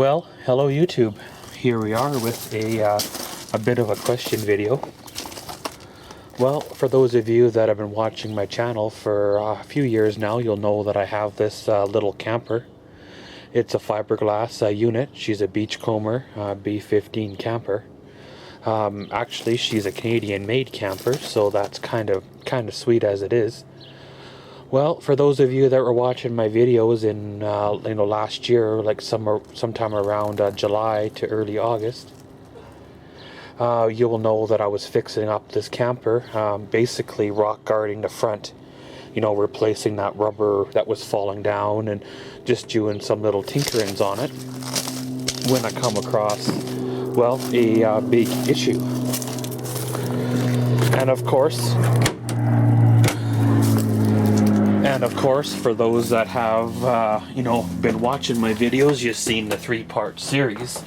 Well, hello YouTube. Here we are with a bit of a question video. Well, for those of you that have been watching my channel for a few years now, you'll know that I have this little camper. It's a fiberglass unit. She's a beachcomber, b15 camper. Actually, she's a Canadian-made camper, so that's kind of sweet as it is. Well, for those of you that were watching my videos in last year, like sometime around July to early August, you will know that I was fixing up this camper, basically rock guarding the front, replacing that rubber that was falling down and just doing some little tinkerings on it when I come across, well, a big issue. And of course, for those that have, been watching my videos, you've seen the 3-part series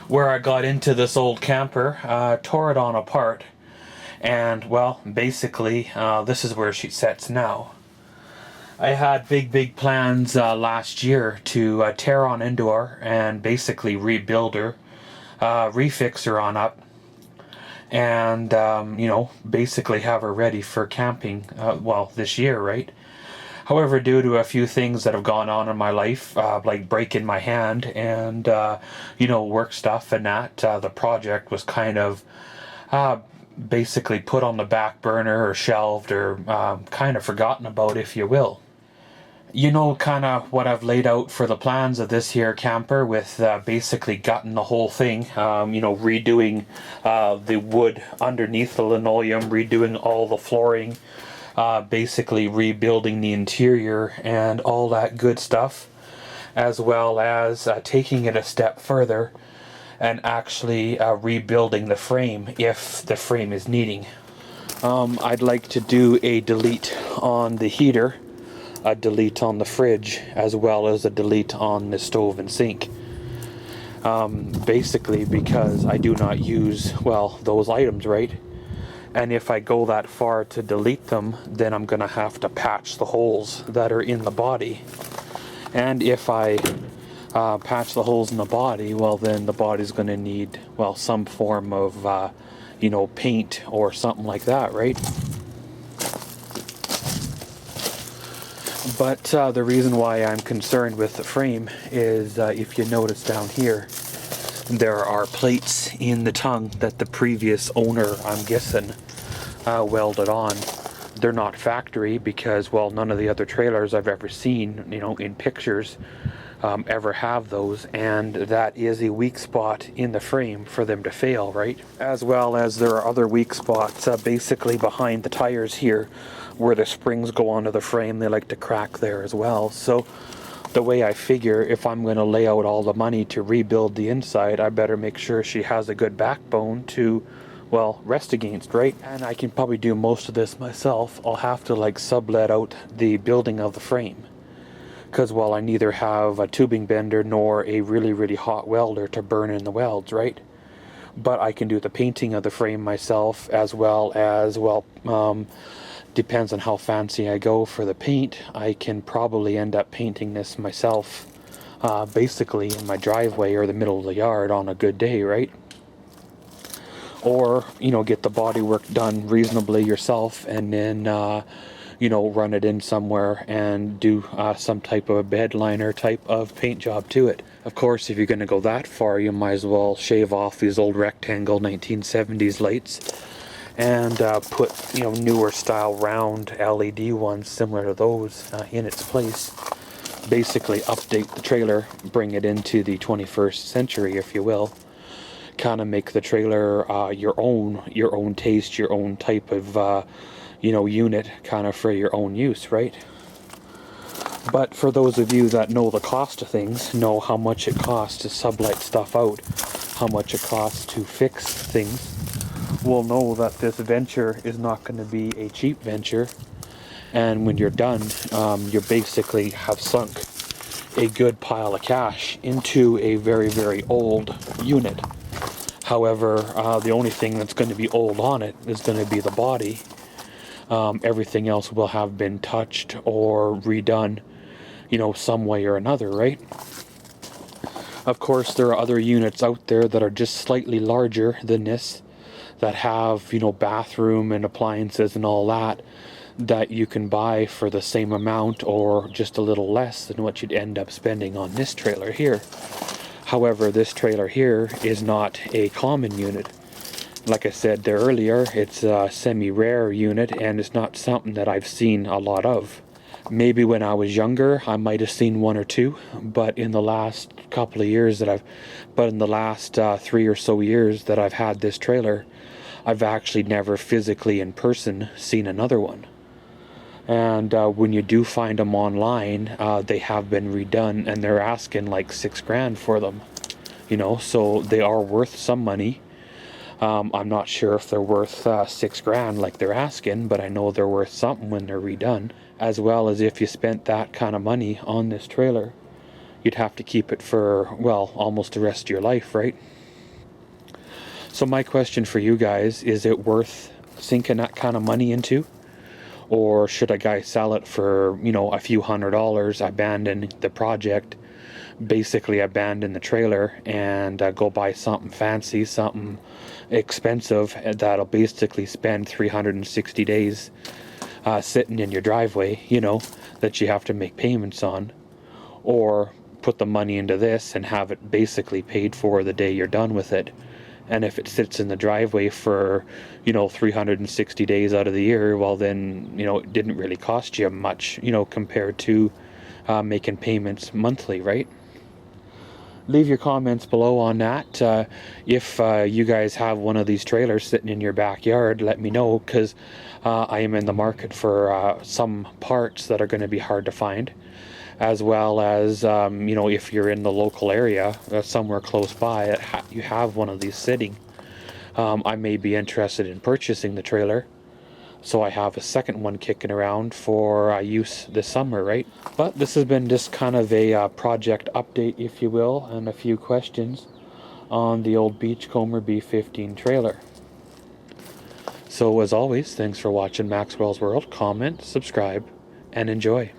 where I got into this old camper, tore it on apart, and, well, basically, this is where she sits now. I had big plans last year to tear on into her and basically rebuild her, refix her on up, and, basically have her ready for camping, this year, right? However, due to a few things that have gone on in my life, like breaking my hand and, work stuff and that, the project was kind of basically put on the back burner or shelved or kind of forgotten about, if you will. You know kind of what I've laid out for the plans of this here camper with basically gutting the whole thing, redoing the wood underneath the linoleum, redoing all the flooring, basically rebuilding the interior and all that good stuff, as well as taking it a step further and actually rebuilding the frame if the frame is needing. I'd like to do a delete on the heater, a delete on the fridge, as well as a delete on the stove and sink. Basically because I do not use, those items, right? And if I go that far to delete them, then I'm going to have to patch the holes that are in the body. And if I patch the holes in the body, well, then the body's going to need, some form of, paint or something like that, right? But the reason why I'm concerned with the frame is, if you notice down here, there are plates in the tongue that the previous owner, I'm guessing, welded on. They're not factory because, none of the other trailers I've ever seen, in pictures, ever have those, and that is a weak spot in the frame for them to fail, right? As well as there are other weak spots, basically behind the tires here, where the springs go onto the frame. They like to crack there as well. So the way I figure, if I'm going to lay out all the money to rebuild the inside, I better make sure she has a good backbone to, rest against, right? And I can probably do most of this myself. I'll have to sublet out the building of the frame, because I neither have a tubing bender nor a really hot welder to burn in the welds, right? But I can do the painting of the frame myself, as well as, depends on how fancy I go for the paint. I can probably end up painting this myself, basically in my driveway or the middle of the yard on a good day, right? Or, get the body work done reasonably yourself and then, run it in somewhere and do some type of a bed liner type of paint job to it. Of course, if you're going to go that far, you might as well shave off these old rectangle 1970s lights and put, newer style round LED ones similar to those in its place. Basically update the trailer, bring it into the 21st century, if you will. Kind of make the trailer your own taste, your own type of unit, kind of for your own use, right? But for those of you that know the cost of things, know how much it costs to sublet stuff out, how much it costs to fix things, will know that this venture is not going to be a cheap venture. And when you're done, you basically have sunk a good pile of cash into a very old unit. However, the only thing that's going to be old on it is going to be the body. Everything else will have been touched or redone, some way or another, right? Of course, there are other units out there that are just slightly larger than this, that have, you know, bathroom and appliances and all that, that you can buy for the same amount or just a little less than what you'd end up spending on this trailer here. However, this trailer here is not a common unit. Like I said there earlier, it's a semi-rare unit, and it's not something that I've seen a lot of. Maybe when I was younger, I might have seen one or two, but in the last couple of years in the last 3 or so years that I've had this trailer, I've actually never physically in person seen another one. And when you do find them online, they have been redone, and they're asking like $6 grand for them, you know, so they are worth some money. I'm not sure if they're worth $6 grand like they're asking, but I know they're worth something when they're redone. As well as if you spent that kind of money on this trailer, you'd have to keep it for, well, almost the rest of your life, right? So my question for you guys, is it worth sinking that kind of money into? Or should a guy sell it for, you know, a few $100, abandon the project, basically abandon the trailer, and go buy something fancy, something expensive that'll basically spend 360 days sitting in your driveway, you know, that you have to make payments on? Or put the money into this and have it basically paid for the day you're done with it. And if it sits in the driveway for, you know, 360 days out of the year, well then, you know, it didn't really cost you much, you know, compared to making payments monthly, right? Leave your comments below on that. If you guys have one of these trailers sitting in your backyard, let me know, because I am in the market for some parts that are going to be hard to find, as well as, you know, if you're in the local area, somewhere close by, you have one of these sitting. I may be interested in purchasing the trailer, so I have a second one kicking around for use this summer, right? But this has been just kind of a project update, if you will, and a few questions on the old Beachcomber B15 trailer. So as always, thanks for watching Maxwell's World. Comment, subscribe, and enjoy.